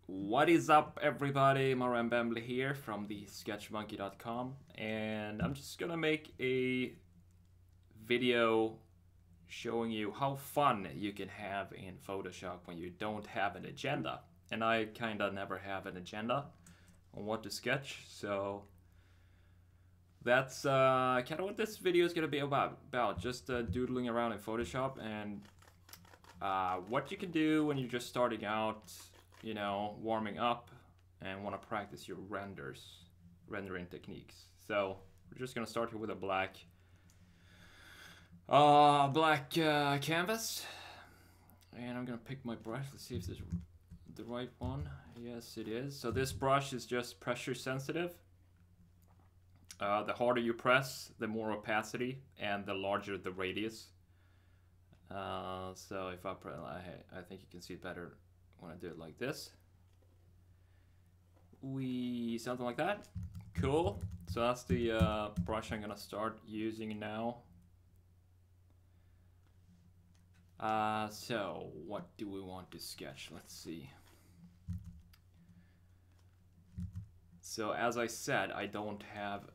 What is up, everybody? Moran Bambley here from the sketchmonkey.com, and I'm just gonna make a video showing you how fun you can have in Photoshop when you don't have an agenda. And I kinda never have an agenda on what to sketch, so that's kind of what this video is gonna be about just doodling around in Photoshop and what you can do when you're just starting out, you know, warming up and want to practice your rendering techniques. So we're just gonna start here with a black canvas, and I'm gonna pick my brush. Let's see if this is the right one. Yes, it is. So this brush is just pressure sensitive. The harder you press, the more opacity and the larger the radius. So if I press, I think you can see it better when I do it like this. Something like that. Cool. So that's the brush I'm gonna start using now. So what do we want to sketch? Let's see. So as I said, I don't have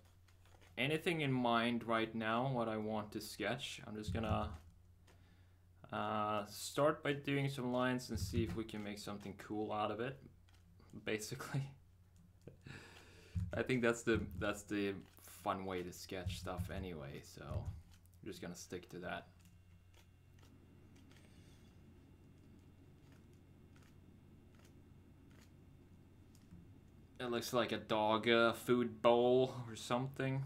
anything in mind right now what I want to sketch. I'm just gonna start by doing some lines and see if we can make something cool out of it, basically. I think that's the fun way to sketch stuff anyway, so I'm just gonna stick to that. It looks like a dog food bowl or something.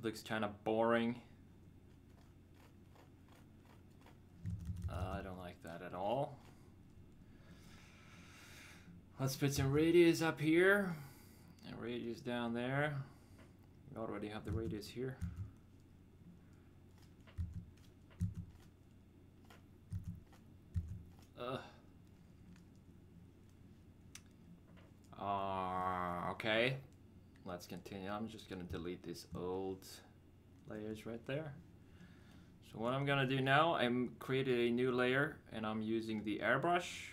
Looks kind of boring. I don't like that at all. Let's put some radius up here and radius down there. We already have the radius here. Okay, let's continue. I'm just gonna delete these old layers right there. So what I'm gonna do now, I'm created a new layer and I'm using the airbrush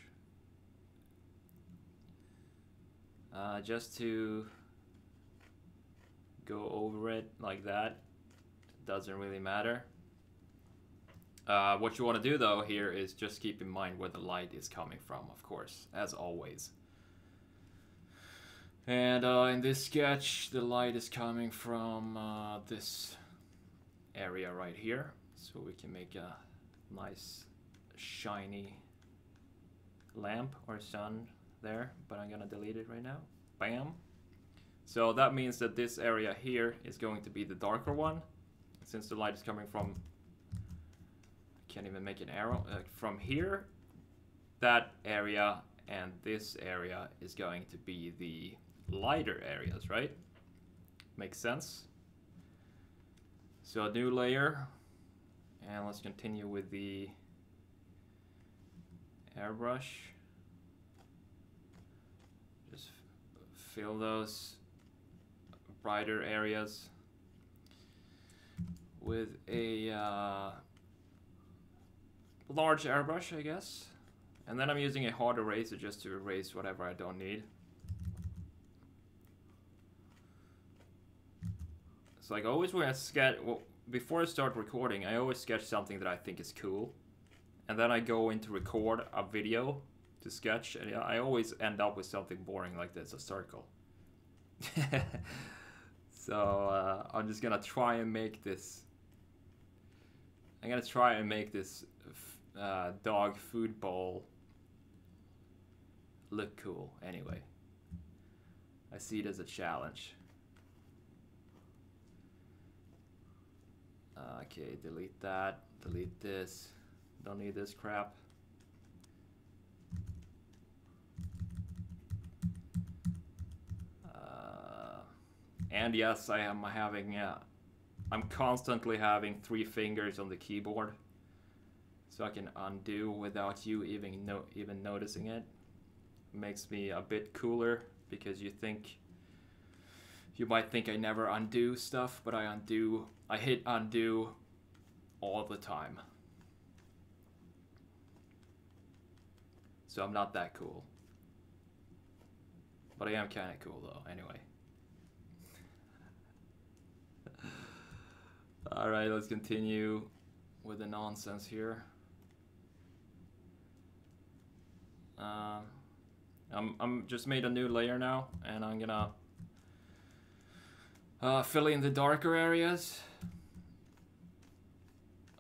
just to go over it like that. Doesn't really matter. What you want to do though here is just keep in mind where the light is coming from, of course, as always. And in this sketch, the light is coming from this area right here. So we can make a nice shiny lamp or sun there, but I'm gonna delete it right now. Bam. So that means that this area here is going to be the darker one, since the light is coming from, I can't even make an arrow, from here. That area and this area is going to be the lighter areas, right? Makes sense. So a new layer, and let's continue with the airbrush. Just fill those brighter areas with a large airbrush, I guess. And then I'm using a hard eraser just to erase whatever I don't need. So like always when I sketch, well, before I start recording, I always sketch something that I think is cool. And then I go in to record a video to sketch, and I always end up with something boring like this, a circle. So I'm just gonna try and make this. I'm gonna try and make this dog food bowl look cool anyway. I see it as a challenge. Okay, delete that, delete this. Don't need this crap. And yes, I am having, I'm constantly having 3 fingers on the keyboard, so I can undo without you even noticing it. Makes me a bit cooler because you might think I never undo stuff, but I hit undo all the time. So I'm not that cool. But I am kind of cool though, anyway. Alright, let's continue with the nonsense here. I'm just made a new layer now, and I'm gonna fill in the darker areas.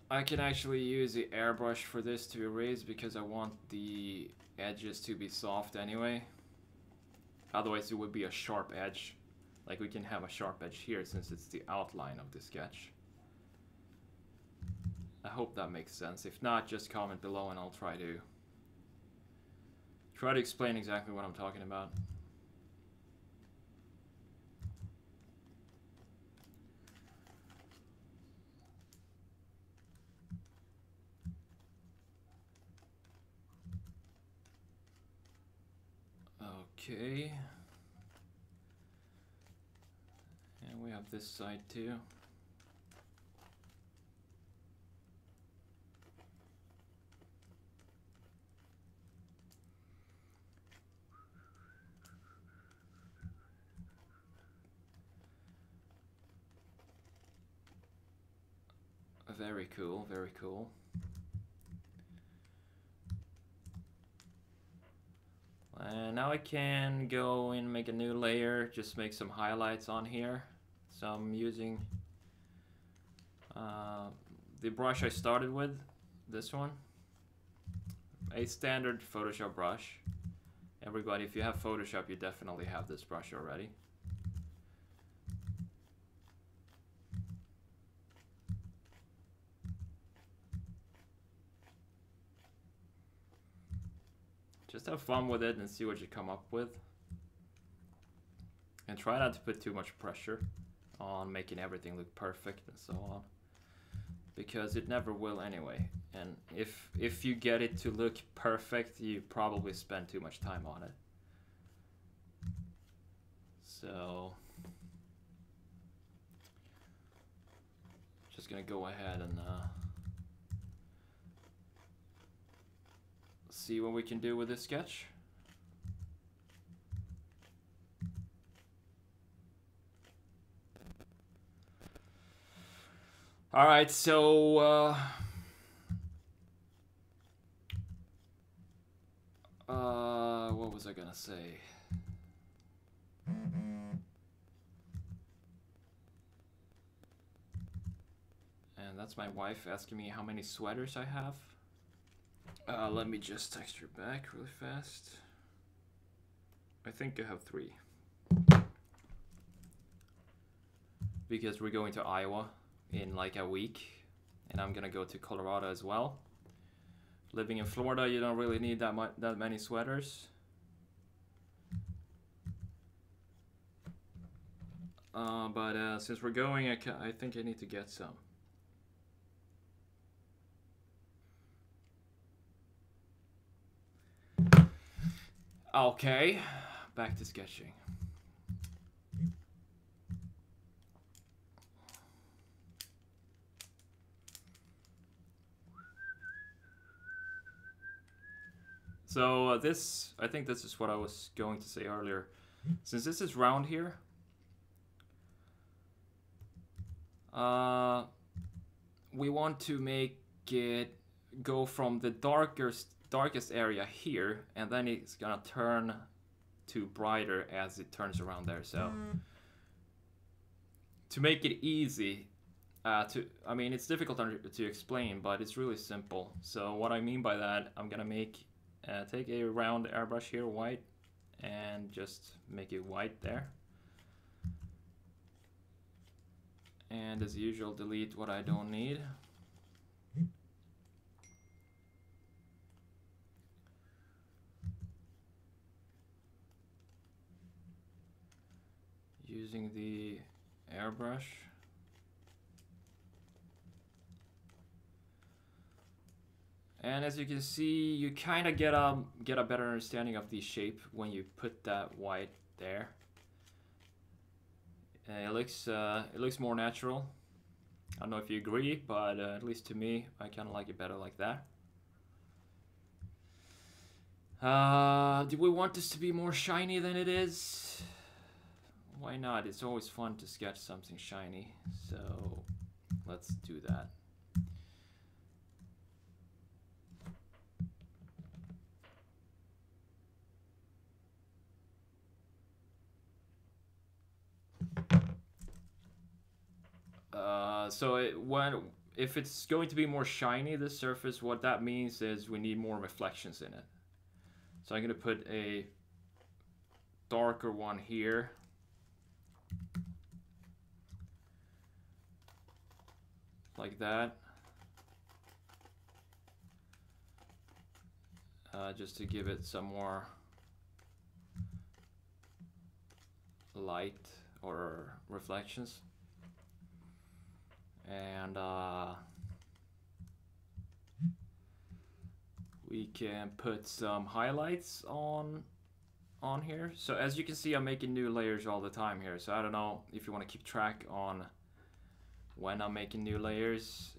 I can actually use the airbrush for this to erase because I want the edges to be soft anyway. Otherwise it would be a sharp edge. Like we can have a sharp edge here since it's the outline of the sketch. I hope that makes sense. If not, just comment below and I'll try to explain exactly what I'm talking about. Okay. And we have this side too. Very cool, very cool. And now I can go and make a new layer, just make some highlights on here. So I'm using the brush I started with, this one. A standard Photoshop brush. Everybody, if you have Photoshop, you definitely have this brush already. Just have fun with it and see what you come up with. And try not to put too much pressure on making everything look perfect and so on. Because it never will anyway. And if you get it to look perfect, you probably spend too much time on it. So just gonna go ahead and see what we can do with this sketch. All right, so what was I gonna say? And that's my wife asking me how many sweaters I have. Let me just text her back really fast. I think I have 3. Because we're going to Iowa in like a week. And I'm gonna go to Colorado as well. Living in Florida, you don't really need that many sweaters. But since we're going, I think I need to get some. Okay, back to sketching. So I think this is what I was going to say earlier. Since this is round here, we want to make it go from the darkest area here, and then it's gonna turn to brighter as it turns around there. So to make it easy, I mean, it's difficult to explain, but it's really simple. So what I mean by that, I'm gonna take a round airbrush here, white, and just make it white there. And as usual, delete what I don't need. Using the airbrush. And as you can see, you kind of get a better understanding of the shape when you put that white there. It looks more natural. I don't know if you agree, but at least to me, I kind of like it better like that. Do we want this to be more shiny than it is? Why not? It's always fun to sketch something shiny. So let's do that. If it's going to be more shiny, this surface, what that means is we need more reflections in it. So I'm going to put a darker one here. Like that. Just to give it some more light or reflections. And we can put some highlights on here. So as you can see, I'm making new layers all the time here. So I don't know if you want to keep track on when I'm making new layers.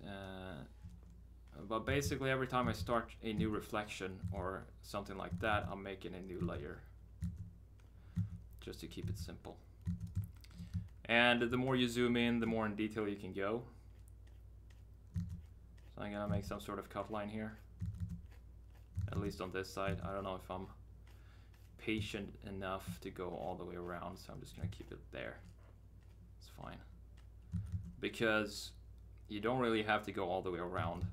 But basically every time I start a new reflection or something like that, I'm making a new layer. Just to keep it simple. And the more you zoom in, the more in detail you can go. So I'm gonna make some sort of cut line here. At least on this side. I don't know if I'm patient enough to go all the way around, so I'm just gonna keep it there. It's fine. Because you don't really have to go all the way around.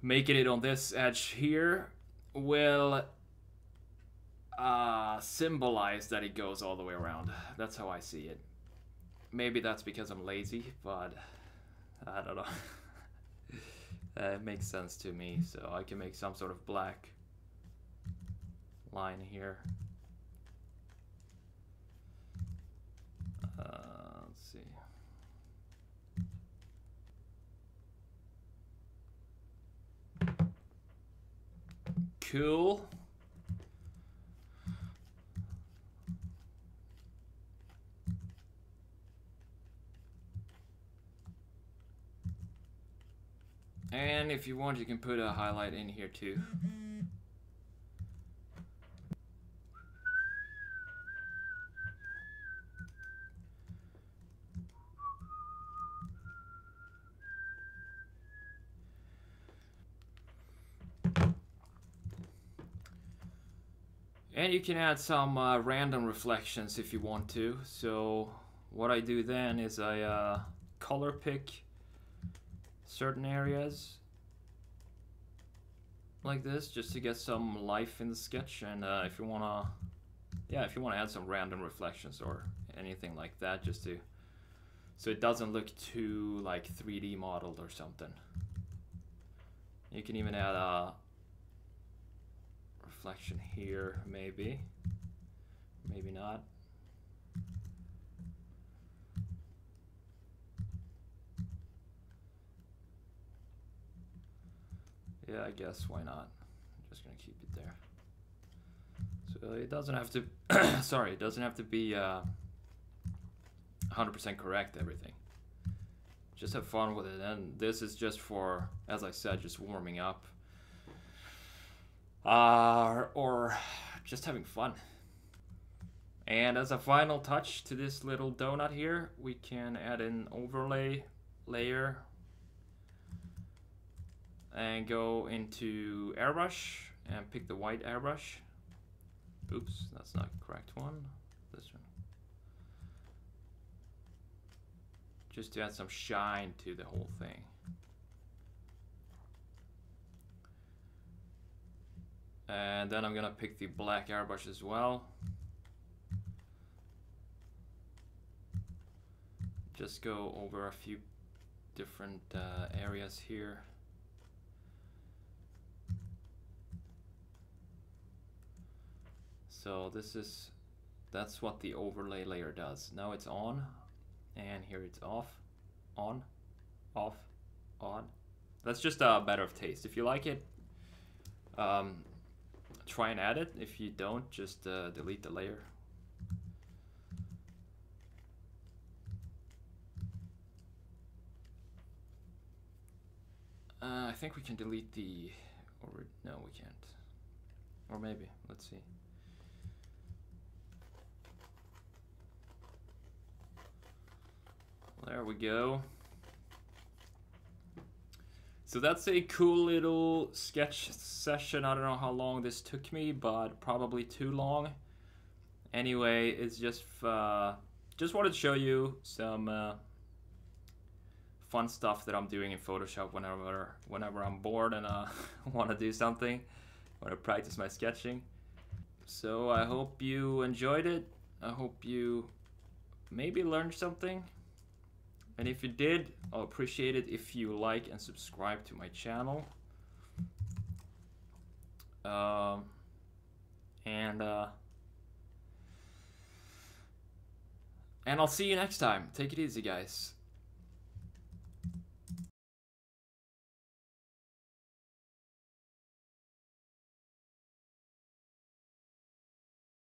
Making it on this edge here will symbolize that it goes all the way around. That's how I see it. Maybe that's because I'm lazy, but I don't know. It makes sense to me, so I can make some sort of black line here. Let's see. Cool. And if you want, you can put a highlight in here too. And you can add some random reflections if you want to. So what I do then is I color pick certain areas like this just to get some life in the sketch. And if you wanna add some random reflections or anything like that, just to so it doesn't look too like 3D modeled or something. You can even add a reflection here, maybe not. Yeah, I guess why not? I'm just gonna keep it there. So it doesn't have to sorry, it doesn't have to be 100% correct everything. Just have fun with it, and this is just for, as I said, just warming up. Or just having fun. And as a final touch to this little donut here, we can add an overlay layer and go into airbrush and pick the white airbrush. Oops, that's not the correct one. This one. Just to add some shine to the whole thing. And then I'm gonna pick the black airbrush as well. Just go over a few different areas here. So that's what the overlay layer does. Now it's on, and here it's off, on, off, on. That's just a matter of taste. If you like it, try and add it. If you don't, just delete the layer. I think we can delete the, no, we can't. Or maybe, let's see. There we go. So that's a cool little sketch session. I don't know how long this took me, but probably too long. Anyway, it's just wanted to show you some fun stuff that I'm doing in Photoshop whenever I'm bored and want to do something, want to practice my sketching. So I hope you enjoyed it. I hope you maybe learned something. And if you did, I'll appreciate it if you like and subscribe to my channel. And I'll see you next time. Take it easy, guys.